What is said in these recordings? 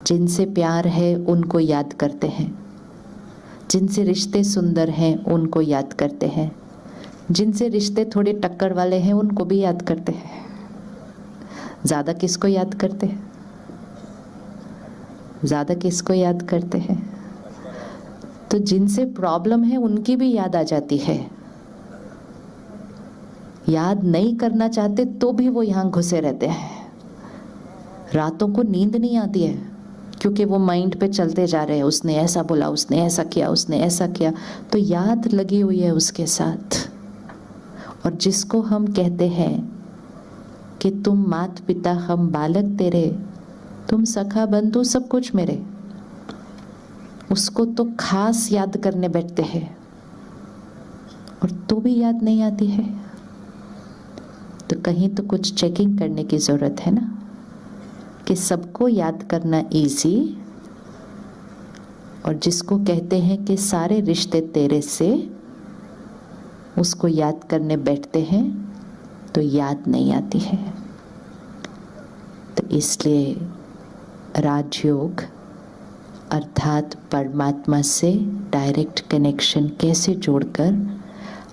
जिनसे प्यार है उनको याद करते हैं, जिनसे रिश्ते सुंदर हैं उनको याद करते हैं, जिनसे रिश्ते थोड़े टक्कर वाले हैं उनको भी याद करते हैं। ज़्यादा किसको याद करते हैं? ज़्यादा किसको याद करते हैं? तो जिनसे प्रॉब्लम है उनकी भी याद आ जाती है। याद नहीं करना चाहते तो भी वो यहाँ घुसे रहते हैं। रातों को नींद नहीं आती है क्योंकि वो माइंड पे चलते जा रहे हैं, उसने ऐसा बोला, उसने ऐसा किया, उसने ऐसा किया, तो याद लगी हुई है उसके साथ। और जिसको हम कहते हैं कि तुम मात पिता हम बालक तेरे, तुम सखा बंधु सब कुछ मेरे, उसको तो खास याद करने बैठते हैं और तो भी याद नहीं आती है। तो कहीं तो कुछ चेकिंग करने की ज़रूरत है ना, कि सबको याद करना इजी, और जिसको कहते हैं कि सारे रिश्ते तेरे से, उसको याद करने बैठते हैं तो याद नहीं आती है। तो इसलिए राजयोग अर्थात परमात्मा से डायरेक्ट कनेक्शन कैसे जोड़कर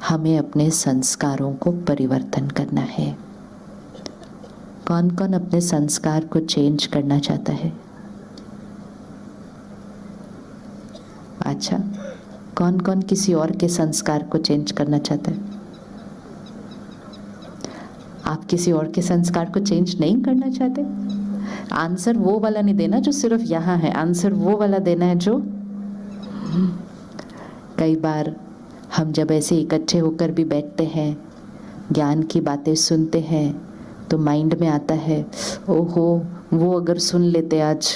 हमें अपने संस्कारों को परिवर्तन करना है। कौन कौन अपने संस्कार को चेंज करना चाहता है? अच्छा, कौन कौन किसी और के संस्कार को चेंज करना चाहता है? आप किसी और के संस्कार को चेंज नहीं करना चाहते? आंसर वो वाला नहीं देना जो सिर्फ यहाँ है, आंसर वो वाला देना है जो कई बार हम जब ऐसे इकट्ठे होकर भी बैठते हैं, ज्ञान की बातें सुनते हैं, तो माइंड में आता है, ओहो वो अगर सुन लेते आज,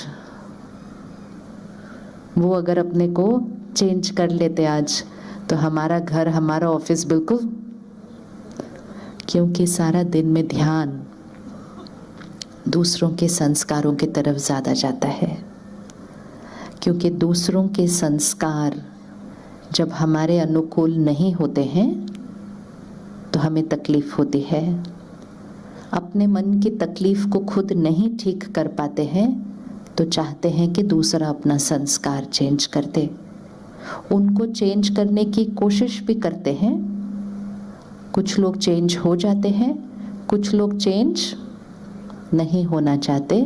वो अगर अपने को चेंज कर लेते आज, तो हमारा घर हमारा ऑफिस बिल्कुल, क्योंकि सारा दिन में ध्यान दूसरों के संस्कारों की तरफ ज़्यादा जाता है। क्योंकि दूसरों के संस्कार जब हमारे अनुकूल नहीं होते हैं तो हमें तकलीफ होती है। अपने मन की तकलीफ को खुद नहीं ठीक कर पाते हैं तो चाहते हैं कि दूसरा अपना संस्कार चेंज कर दे। उनको चेंज करने की कोशिश भी करते हैं, कुछ लोग चेंज हो जाते हैं, कुछ लोग चेंज नहीं होना चाहते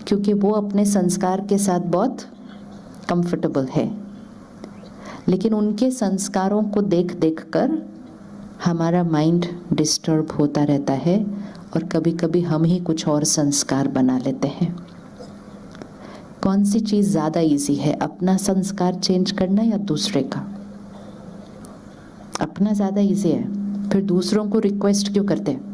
क्योंकि वो अपने संस्कार के साथ बहुत कंफर्टेबल है। लेकिन उनके संस्कारों को देख देख कर हमारा माइंड डिस्टर्ब होता रहता है और कभी कभी हम ही कुछ और संस्कार बना लेते हैं। कौन सी चीज़ ज़्यादा इजी है, अपना संस्कार चेंज करना या दूसरे का? अपना ज़्यादा इजी है, फिर दूसरों को रिक्वेस्ट क्यों करते हैं?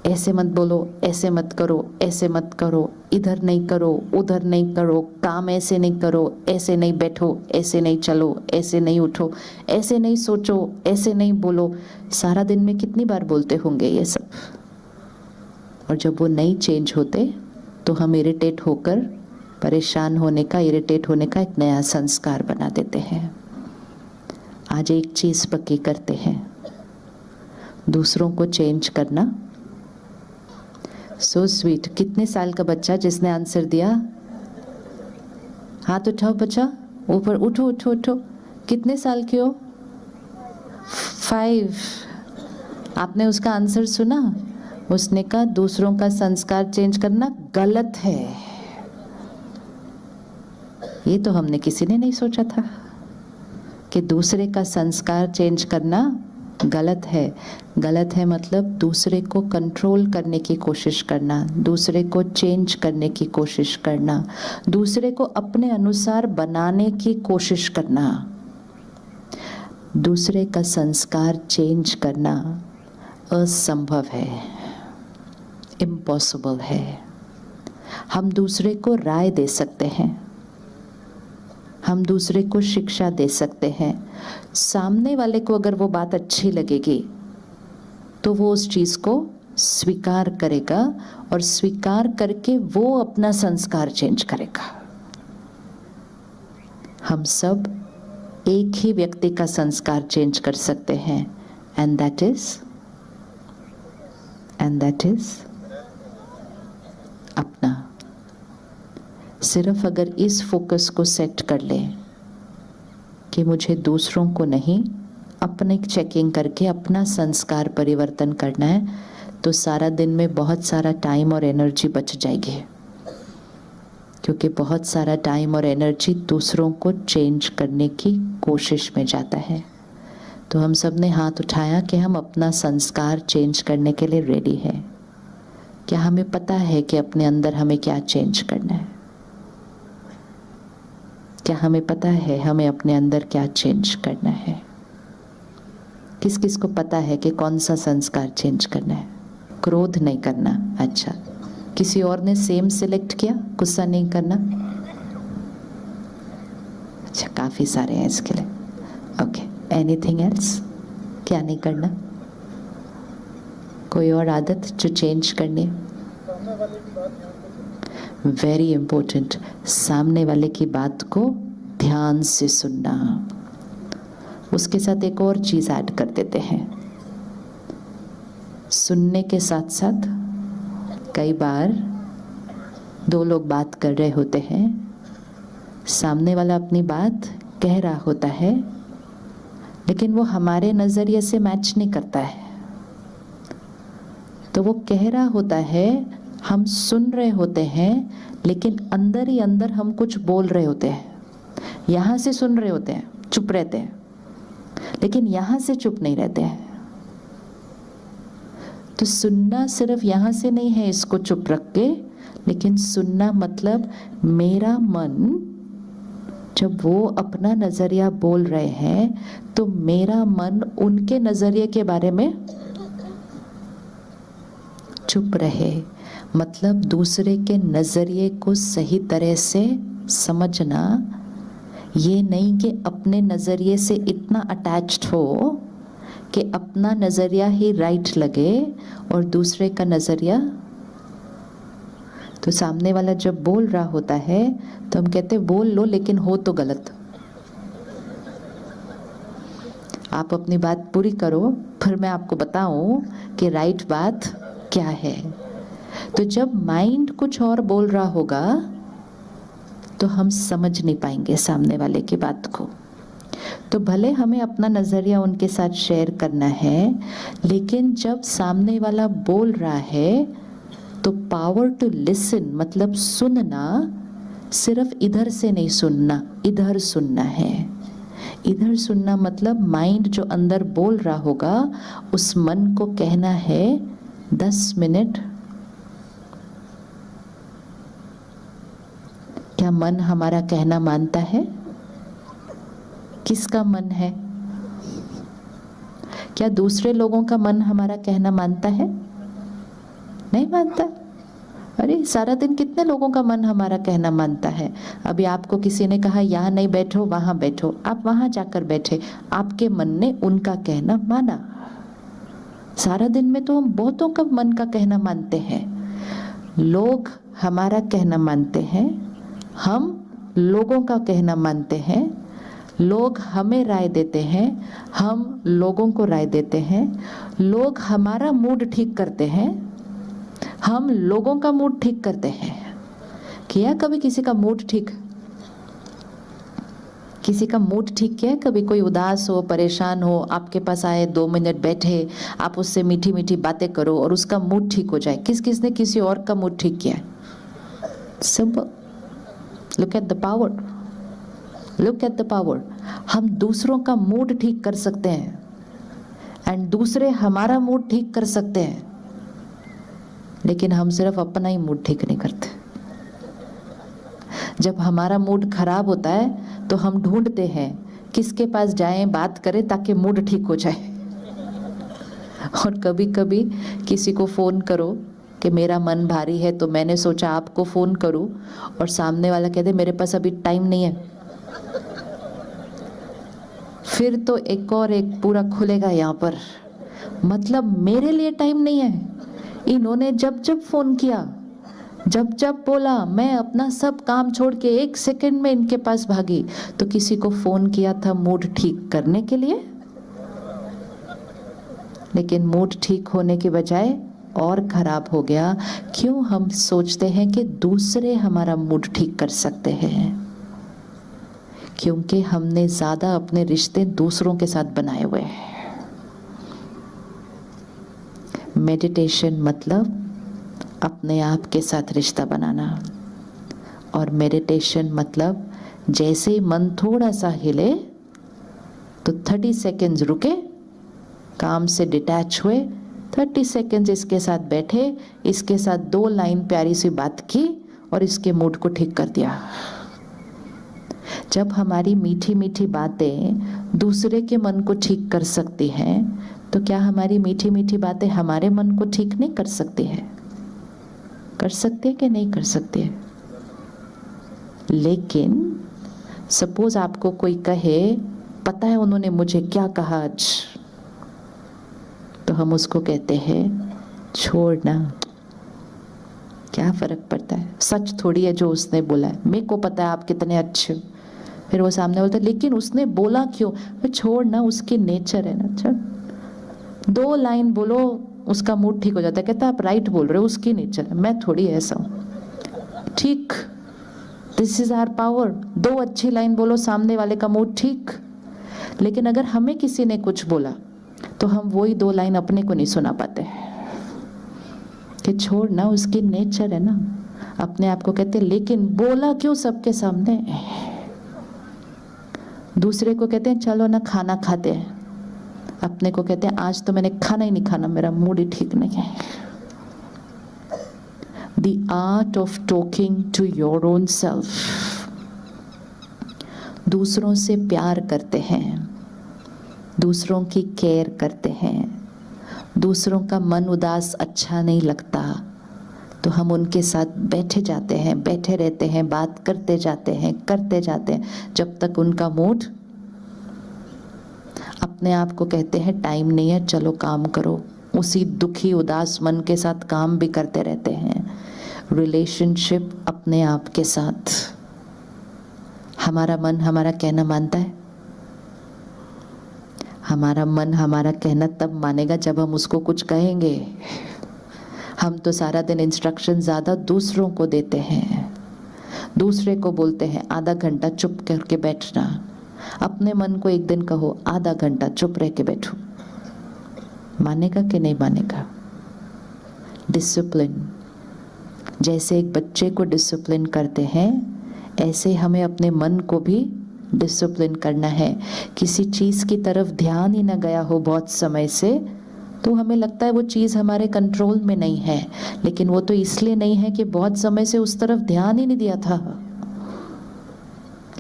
ऐसे मत बोलो, ऐसे मत करो, ऐसे मत करो, इधर नहीं करो, उधर नहीं करो, काम ऐसे नहीं करो, ऐसे नहीं बैठो, ऐसे नहीं चलो, ऐसे नहीं उठो, ऐसे नहीं सोचो, ऐसे नहीं बोलो। सारा दिन में कितनी बार बोलते होंगे ये सब। और जब वो नहीं चेंज होते तो हम इरिटेट होकर, परेशान होने का, इरिटेट होने का एक नया संस्कार बना देते हैं। आज एक चीज़ पक्की करते हैं, दूसरों को चेंज करना। So sweet. कितने साल का बच्चा जिसने आंसर दिया? हाथ उठाओ बच्चा, ऊपर उठो उठो उठो। कितने साल के हो? 5। आपने उसका आंसर सुना? उसने कहा दूसरों का संस्कार चेंज करना गलत है। ये तो हमने किसी ने नहीं सोचा था कि दूसरे का संस्कार चेंज करना गलत है। गलत है मतलब दूसरे को कंट्रोल करने की कोशिश करना, दूसरे को चेंज करने की कोशिश करना, दूसरे को अपने अनुसार बनाने की कोशिश करना। दूसरे का संस्कार चेंज करना असंभव है, इम्पॉसिबल है। हम दूसरे को राय दे सकते हैं, हम दूसरे को शिक्षा दे सकते हैं। सामने वाले को अगर वो बात अच्छी लगेगी तो वो उस चीज़ को स्वीकार करेगा और स्वीकार करके वो अपना संस्कार चेंज करेगा। हम सब एक ही व्यक्ति का संस्कार चेंज कर सकते हैं, एंड दैट इज अपना। सिर्फ अगर इस फोकस को सेट कर ले कि मुझे दूसरों को नहीं, अपने चेकिंग करके अपना संस्कार परिवर्तन करना है, तो सारा दिन में बहुत सारा टाइम और एनर्जी बच जाएगी। क्योंकि बहुत सारा टाइम और एनर्जी दूसरों को चेंज करने की कोशिश में जाता है। तो हम सब ने हाथ उठाया कि हम अपना संस्कार चेंज करने के लिए रेडी हैं। क्या हमें पता है कि अपने अंदर हमें क्या चेंज करना है? क्या हमें पता है हमें अपने अंदर क्या चेंज करना है? किस किस को पता है कि कौन सा संस्कार चेंज करना है? क्रोध नहीं करना। अच्छा, किसी और ने सेम सिलेक्ट किया, गुस्सा नहीं करना। अच्छा, काफी सारे हैं इसके लिए। Okay, anything else? क्या नहीं करना? कोई और आदत जो चेंज करनी है? वेरी इंपॉर्टेंट, सामने वाले की बात को ध्यान से सुनना। उसके साथ एक और चीज ऐड कर देते हैं। सुनने के साथ साथ कई बार दो लोग बात कर रहे होते हैं, सामने वाला अपनी बात कह रहा होता है, लेकिन वो हमारे नजरिए से मैच नहीं करता है। तो वो कह रहा होता है, हम सुन रहे होते हैं, लेकिन अंदर ही अंदर हम कुछ बोल रहे होते हैं। यहाँ से सुन रहे होते हैं, चुप रहते हैं, लेकिन यहाँ से चुप नहीं रहते हैं। तो सुनना सिर्फ यहाँ से नहीं है इसको चुप रख के, लेकिन सुनना मतलब मेरा मन जब वो अपना नजरिया बोल रहे हैं, तो मेरा मन उनके नजरिए के बारे में चुप रहे। मतलब दूसरे के नजरिए को सही तरह से समझना, ये नहीं कि अपने नजरिए से इतना अटैच्ड हो कि अपना नजरिया ही राइट लगे और दूसरे का नजरिया। तो सामने वाला जब बोल रहा होता है तो हम कहते हैं बोल लो, लेकिन हो तो गलत। आप अपनी बात पूरी करो, फिर मैं आपको बताऊं कि राइट बात क्या है। तो जब माइंड कुछ और बोल रहा होगा तो हम समझ नहीं पाएंगे सामने वाले की बात को। तो भले हमें अपना नजरिया उनके साथ शेयर करना है, लेकिन जब सामने वाला बोल रहा है तो पावर टू लिसन, मतलब सुनना, सिर्फ इधर से नहीं सुनना, इधर सुनना है। इधर सुनना मतलब माइंड जो अंदर बोल रहा होगा, उस मन को कहना है 10 मिनट। क्या मन हमारा कहना मानता है? किसका मन है? क्या दूसरे लोगों का मन हमारा कहना मानता है? नहीं मानता। अरे सारा दिन कितने लोगों का मन हमारा कहना मानता है। अभी आपको किसी ने कहा यहाँ नहीं बैठो, वहां बैठो, आप वहां जाकर बैठे, आपके मन ने उनका कहना माना। सारा दिन में तो हम बहुतों का मन का कहना मानते हैं। लोग हमारा कहना मानते हैं, हम लोगों का कहना मानते हैं, लोग हमें राय देते हैं, हम लोगों को राय देते हैं, लोग हमारा मूड ठीक करते हैं, हम लोगों का मूड ठीक करते हैं। किया कभी किसी का मूड ठीक? किसी का मूड ठीक किया? कभी कोई उदास हो, परेशान हो, आपके पास आए, 2 मिनट बैठे, आप उससे मीठी मीठी बातें करो और उसका मूड ठीक हो जाए। किस किस ने किसी और का मूड ठीक किया? Simple. Look at the power, look at the power. हम दूसरों का मूड ठीक कर सकते हैं एंड दूसरे हमारा मूड ठीक कर सकते हैं, लेकिन हम सिर्फ अपना ही मूड ठीक नहीं करते। जब हमारा मूड खराब होता है तो हम ढूंढते हैं किसके पास जाएं, बात करें ताकि मूड ठीक हो जाए। और कभी कभी किसी को फोन करो कि मेरा मन भारी है, तो मैंने सोचा आपको फोन करूं, और सामने वाला कहते मेरे पास अभी टाइम नहीं है। फिर तो एक और एक पूरा खुलेगा यहाँ पर, मतलब मेरे लिए टाइम नहीं है। इन्होंने जब जब फोन किया, जब जब बोला, मैं अपना सब काम छोड़ के 1 सेकंड में इनके पास भागी। तो किसी को फोन किया था मूड ठीक करने के लिए, लेकिन मूड ठीक होने के बजाय और खराब हो गया। क्यों हम सोचते हैं कि दूसरे हमारा मूड ठीक कर सकते हैं? क्योंकि हमने ज़्यादा अपने रिश्ते दूसरों के साथ बनाए हुए हैं। मेडिटेशन मतलब अपने आप के साथ रिश्ता बनाना, और मेडिटेशन मतलब जैसे ही मन थोड़ा सा हिले तो 30 सेकेंड्स रुके, काम से डिटैच हुए, 30 सेकेंड्स इसके साथ बैठे, इसके साथ 2 लाइन प्यारी सी बात की और इसके मूड को ठीक कर दिया। जब हमारी मीठी मीठी बातें दूसरे के मन को ठीक कर सकती हैं, तो क्या हमारी मीठी मीठी बातें हमारे मन को ठीक नहीं कर सकती है? कर सकते हैं कि नहीं कर सकते हैं? लेकिन सपोज आपको कोई कहे, पता है उन्होंने मुझे क्या कहा आज, तो हम उसको कहते हैं छोड़ ना, क्या फर्क पड़ता है, सच थोड़ी है जो उसने बोला है, मेरे को पता है आप कितने अच्छे हो। फिर वो सामने बोलता है लेकिन उसने बोला क्यों? छोड़ ना, उसकी नेचर है ना। अच्छा 2 लाइन बोलो उसका मूड ठीक हो जाता है, कहता है आप राइट बोल रहे हो, उसकी नेचर है, मैं थोड़ी ऐसा हूं। ठीक, दिस इज आवर पावर। 2 अच्छी लाइन बोलो, सामने वाले का मूड ठीक। लेकिन अगर हमें किसी ने कुछ बोला तो हम वही 2 लाइन अपने को नहीं सुना पाते कि छोड़ ना, उसकी नेचर है ना। अपने आप को कहते लेकिन बोला क्यों सबके सामने? दूसरे को कहते हैं चलो ना खाना खाते हैं, अपने को कहते हैं आज तो मैंने खाना ही नहीं खाना, मेरा मूड ही ठीक नहीं है। The art of talking to your own self। दूसरों से प्यार करते हैं, दूसरों की केयर करते हैं, दूसरों का मन उदास अच्छा नहीं लगता तो हम उनके साथ बैठे जाते हैं, बैठे रहते हैं, बात करते जाते हैं, करते जाते हैं जब तक उनका मूड। अपने आप को कहते हैं टाइम नहीं है, चलो काम करो, उसी दुखी उदास मन के साथ काम भी करते रहते हैं। रिलेशनशिप अपने आप के साथ। हमारा मन हमारा कहना मानता है? हमारा मन हमारा कहना तब मानेगा जब हम उसको कुछ कहेंगे। हम तो सारा दिन इंस्ट्रक्शन ज़्यादा दूसरों को देते हैं, दूसरे को बोलते हैं आधा घंटा चुप करके बैठना। अपने मन को एक दिन कहो आधा घंटा चुप रह के बैठो, मानेगा कि नहीं मानेगा? डिसिप्लिन, जैसे एक बच्चे को डिसिप्लिन करते हैं ऐसे हमें अपने मन को भी डिसिप्लिन करना है। किसी चीज़ की तरफ ध्यान ही ना गया हो बहुत समय से तो हमें लगता है वो चीज़ हमारे कंट्रोल में नहीं है, लेकिन वो तो इसलिए नहीं है कि बहुत समय से उस तरफ ध्यान ही नहीं दिया था।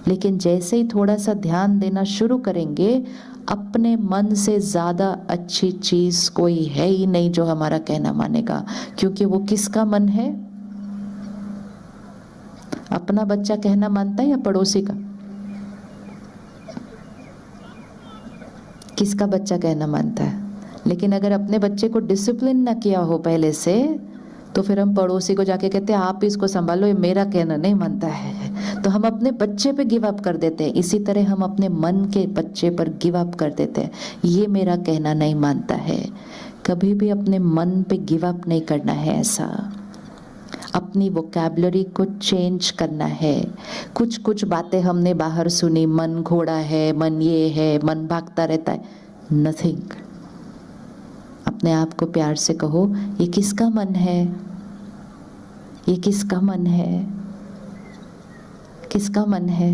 लेकिन जैसे ही थोड़ा सा ध्यान देना शुरू करेंगे, अपने मन से ज़्यादा अच्छी चीज़ कोई है ही नहीं जो हमारा कहना मानेगा। क्योंकि वो किसका मन है? अपना बच्चा कहना मानता है या पड़ोसी का? किसका बच्चा कहना मानता है? लेकिन अगर अपने बच्चे को डिसिप्लिन ना किया हो पहले से तो फिर हम पड़ोसी को जाके कहते हैं आप इसको संभालो, ये मेरा कहना नहीं मानता है। तो हम अपने बच्चे पे गिव अप कर देते हैं। इसी तरह हम अपने मन के बच्चे पर गिव अप कर देते हैं, ये मेरा कहना नहीं मानता है। कभी भी अपने मन पे गिव अप नहीं करना है। ऐसा अपनी वोकैबुलरी को चेंज करना है। कुछ कुछ बातें हमने बाहर सुनी, मन घोड़ा है, मन ये है, मन भागता रहता है, नथिंग। अपने आप को प्यार से कहो ये किसका मन है? ये किसका मन है? किसका मन है?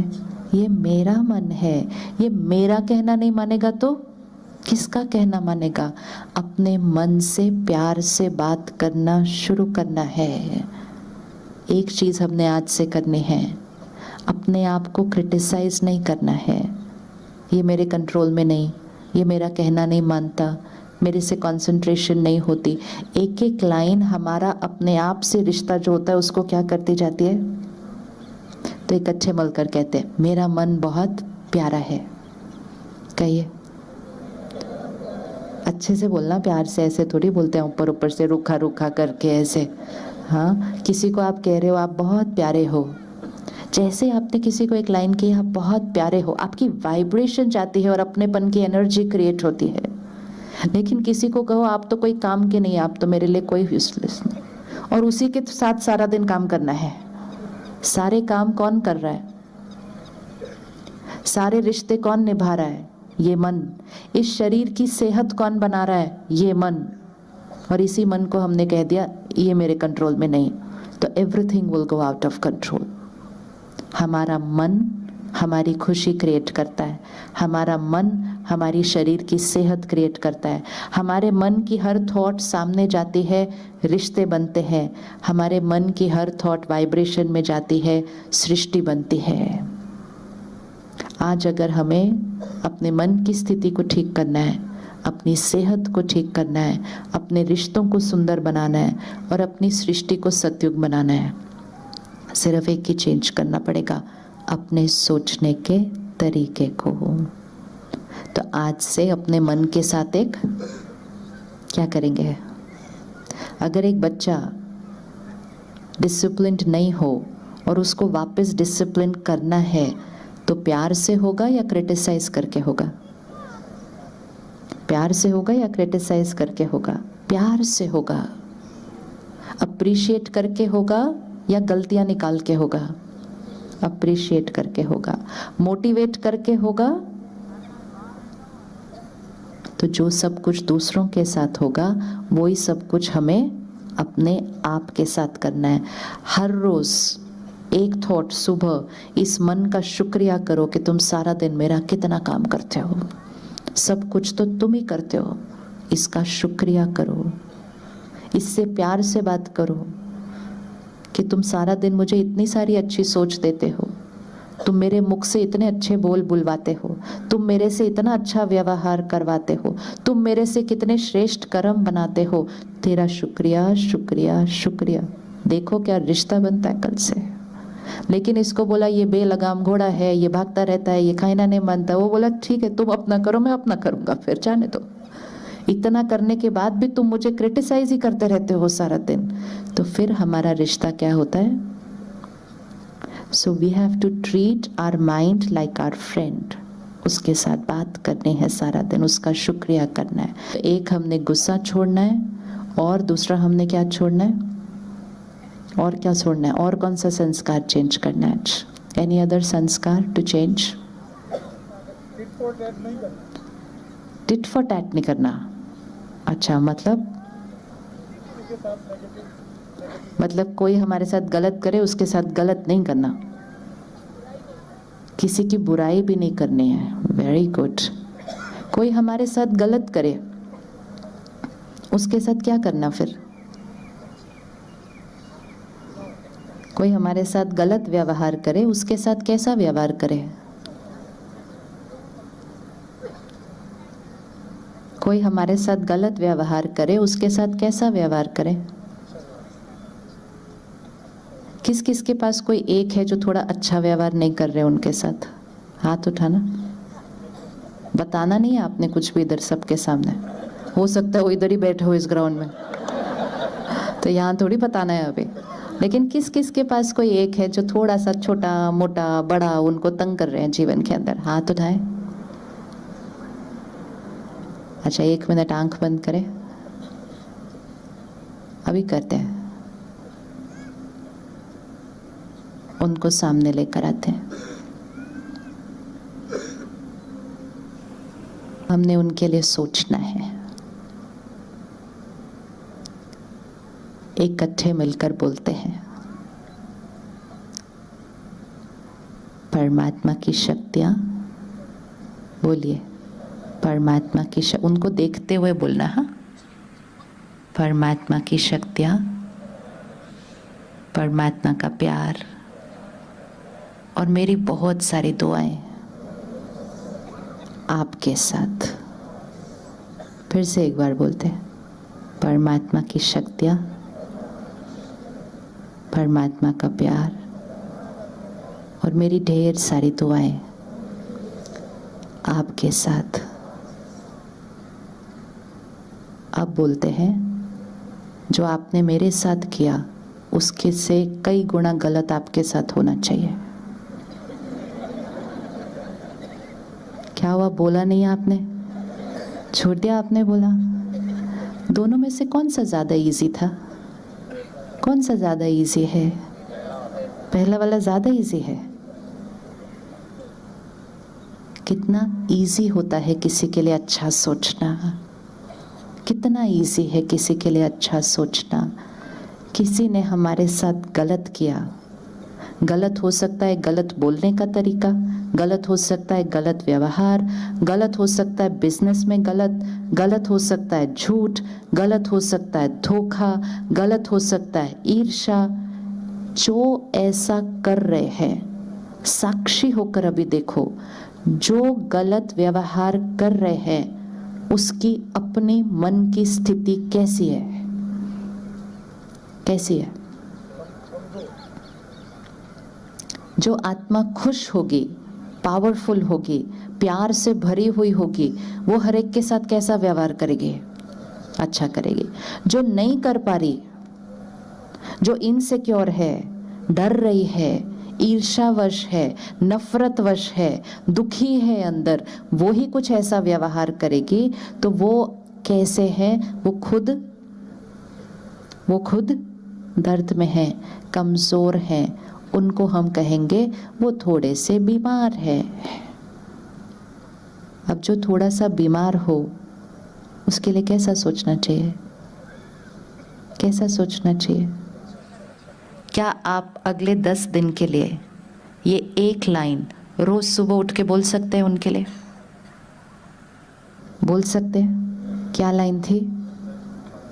ये मेरा मन है। ये मेरा कहना नहीं मानेगा तो किसका कहना मानेगा? अपने मन से प्यार से बात करना शुरू करना है। एक चीज़ हमने आज से करनी है, अपने आप को क्रिटिसाइज नहीं करना है। ये मेरे कंट्रोल में नहीं, ये मेरा कहना नहीं मानता, मेरे से कंसंट्रेशन नहीं होती। एक एक लाइन हमारा अपने आप से रिश्ता जो होता है उसको क्या करती जाती है? तो एक अच्छे मलकर कहते हैं मेरा मन बहुत प्यारा है। कहिए, अच्छे से बोलना, प्यार से। ऐसे थोड़ी बोलते हैं ऊपर ऊपर से रूखा रूखा करके ऐसे। हाँ, किसी को आप कह रहे हो आप बहुत प्यारे हो, जैसे आपने किसी को एक लाइन की आप बहुत प्यारे हो, आपकी वाइब्रेशन जाती है और अपनेपन की एनर्जी क्रिएट होती है। लेकिन किसी को कहो आप तो कोई काम के नहीं, आप तो मेरे लिए कोई यूजलेस नहीं, और उसी के साथ सारा दिन काम करना है। सारे काम कौन कर रहा है? सारे रिश्ते कौन निभा रहा है? ये मन। इस शरीर की सेहत कौन बना रहा है? ये मन। और इसी मन को हमने कह दिया ये मेरे कंट्रोल में नहीं, तो everything will go out of control. हमारा मन हमारी खुशी क्रिएट करता है, हमारा मन हमारी शरीर की सेहत क्रिएट करता है, हमारे मन की हर थॉट सामने जाती है, रिश्ते बनते हैं, हमारे मन की हर थॉट वाइब्रेशन में जाती है, सृष्टि बनती है। आज अगर हमें अपने मन की स्थिति को ठीक करना है, अपनी सेहत को ठीक करना है, अपने रिश्तों को सुंदर बनाना है और अपनी सृष्टि को सतयुग बनाना है, सिर्फ एक ही चेंज करना पड़ेगा, अपने सोचने के तरीके को। तो आज से अपने मन के साथ एक क्या करेंगे? अगर एक बच्चा डिसिप्लिन्ड नहीं हो और उसको वापस डिसिप्लिन करना है तो प्यार से होगा या क्रिटिसाइज करके होगा? प्यार से होगा या क्रिटिसाइज करके होगा? प्यार से होगा। अप्रिशिएट करके होगा या गलतियां निकाल के होगा? अप्रिशिएट करके होगा। मोटिवेट करके होगा? तो जो सब कुछ दूसरों के साथ होगा वही सब कुछ हमें अपने आप के साथ करना है। हर रोज एक थॉट सुबह इस मन का शुक्रिया करो कि तुम सारा दिन मेरा कितना काम करते हो, सब कुछ तो तुम ही करते हो, इसका शुक्रिया करो। इससे प्यार से बात करो कि तुम सारा दिन मुझे इतनी सारी अच्छी सोच देते हो, तुम मेरे मुख से इतने अच्छे बोल बुलवाते हो, तुम मेरे से इतना अच्छा व्यवहार करवाते हो, तुम मेरे से कितने श्रेष्ठ कर्म बनाते हो, तेरा शुक्रिया शुक्रिया शुक्रिया। देखो क्या रिश्ता बनता है कल से। लेकिन इसको बोला ये बेलगाम घोड़ा है, ये भागता रहता है, ये खाना नहीं मानता, वो बोला ठीक है तुम अपना करो मैं अपना करूंगा, फिर जाने दो। इतना करने के बाद भी तुम मुझे क्रिटिसाइज ही करते रहते हो सारा दिन, तो फिर हमारा रिश्ता क्या होता है? So we have to treat our mind like our friend. उसके साथ बात करनी है सारा दिन, उसका शुक्रिया करना है। तो एक हमने गुस्सा छोड़ना है और दूसरा हमने क्या छोड़ना है? और क्या छोड़ना है? और कौन सा संस्कार चेंज करना है? Any other sanskar to change? Tit for tat नहीं करना। अच्छा, मतलब कोई हमारे साथ गलत करे उसके साथ गलत नहीं करना, किसी की बुराई भी नहीं करनी है। Very good. कोई हमारे साथ गलत करे उसके साथ क्या करना? फिर कोई हमारे साथ गलत व्यवहार करे उसके साथ कैसा व्यवहार करे? कोई हमारे साथ गलत व्यवहार करे उसके साथ कैसा व्यवहार करे? किस किस के पास कोई एक है जो थोड़ा अच्छा व्यवहार नहीं कर रहे उनके साथ? हाथ उठाना। बताना नहीं है आपने कुछ भी इधर सबके सामने। हो सकता है वो इधर ही बैठे हो इस ग्राउंड में, तो यहाँ थोड़ी बताना है अभी। लेकिन किस किस के पास कोई एक है जो थोड़ा सा छोटा मोटा बड़ा उनको तंग कर रहे हैं जीवन के अंदर? हाथ उठाए। अच्छा, 1 मिनट आंख बंद करें, अभी करते हैं। उनको सामने लेकर आते हैं। हमने उनके लिए सोचना है। इकट्ठे मिलकर बोलते हैं, परमात्मा की शक्तियां। बोलिए, परमात्मा की उनको देखते हुए बोलना। हाँ, परमात्मा की शक्तियां, परमात्मा का प्यार और मेरी बहुत सारी दुआएं आपके साथ। फिर से एक बार बोलते हैं, परमात्मा की शक्तियां, परमात्मा का प्यार और मेरी ढेर सारी दुआएं आपके साथ। अब बोलते हैं, जो आपने मेरे साथ किया उसके से कई गुना गलत आपके साथ होना चाहिए। क्या हुआ, बोला नहीं आपने? छोड़ दिया आपने, बोला दोनों में से कौन सा ज़्यादा इजी था? कौन सा ज़्यादा इजी है? पहला वाला ज़्यादा इजी है। कितना इजी होता है किसी के लिए अच्छा सोचना, कितना इजी है किसी के लिए अच्छा सोचना। किसी ने हमारे साथ गलत किया, गलत हो सकता है गलत बोलने का तरीका, गलत हो सकता है गलत व्यवहार, गलत हो सकता है बिजनेस में गलत हो सकता है झूठ, गलत हो सकता है धोखा, गलत हो सकता है ईर्ष्या। जो ऐसा कर रहे हैं, साक्षी होकर अभी देखो, जो गलत व्यवहार कर रहे हैं उसकी अपनी मन की स्थिति कैसी है? कैसी है? जो आत्मा खुश होगी, पावरफुल होगी, प्यार से भरी हुई होगी, वो हर एक के साथ कैसा व्यवहार करेगी? अच्छा करेगी। जो नहीं कर पा रही, जो इनसिक्योर है, डर रही है, ईर्ष्यावश है, नफरतवश है, दुखी है अंदर, वो ही कुछ ऐसा व्यवहार करेगी। तो वो कैसे है? वो खुद दर्द में है, कमजोर है। उनको हम कहेंगे वो थोड़े से बीमार है। अब जो थोड़ा सा बीमार हो उसके लिए कैसा सोचना चाहिए? कैसा सोचना चाहिए? क्या आप अगले 10 दिन के लिए ये एक लाइन रोज सुबह उठ के बोल सकते हैं उनके लिए? बोल सकते हैं? क्या लाइन थी?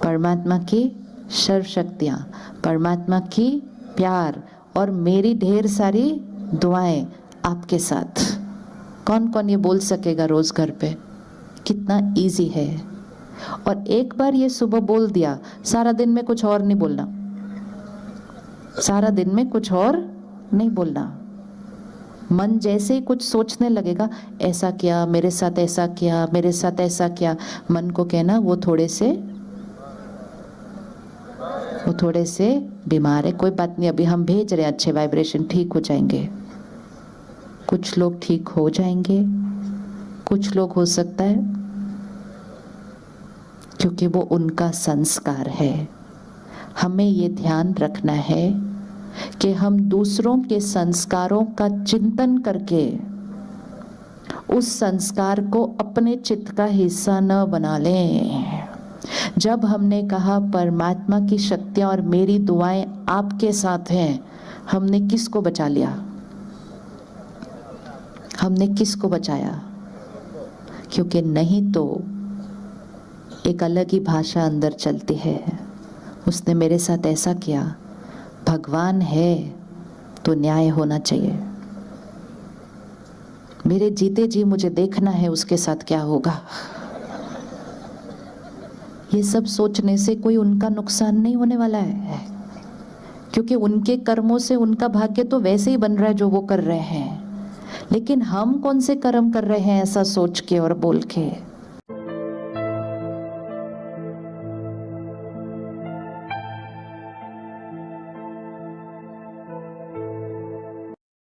परमात्मा की सर्वशक्तियाँ, परमात्मा की प्यार और मेरी ढेर सारी दुआएं आपके साथ। कौन कौन ये बोल सकेगा रोज घर पे? कितना इजी है। और एक बार ये सुबह बोल दिया, सारा दिन में कुछ और नहीं बोलना, सारा दिन में कुछ और नहीं बोलना। मन जैसे ही कुछ सोचने लगेगा, ऐसा किया मेरे साथ, ऐसा किया मेरे साथ, ऐसा किया, मन को कहना वो थोड़े से बीमार है। कोई बात नहीं, अभी हम भेज रहे हैं अच्छे वाइब्रेशन, ठीक हो जाएंगे। कुछ लोग ठीक हो जाएंगे, कुछ लोग हो सकता है, क्योंकि वो उनका संस्कार है। हमें ये ध्यान रखना है कि हम दूसरों के संस्कारों का चिंतन करके उस संस्कार को अपने चित्त का हिस्सा न बना लें। जब हमने कहा परमात्मा की शक्तियां और मेरी दुआएं आपके साथ हैं, हमने किसको बचा लिया? हमने किसको बचाया? क्योंकि नहीं तो एक अलग ही भाषा अंदर चलती है। उसने मेरे साथ ऐसा किया, भगवान है तो न्याय होना चाहिए। मेरे जीते जी मुझे देखना है उसके साथ क्या होगा। ये सब सोचने से कोई उनका नुकसान नहीं होने वाला है, क्योंकि उनके कर्मों से उनका भाग्य तो वैसे ही बन रहा है जो वो कर रहे हैं। लेकिन हम कौन से कर्म कर रहे हैं ऐसा सोच के और बोल के?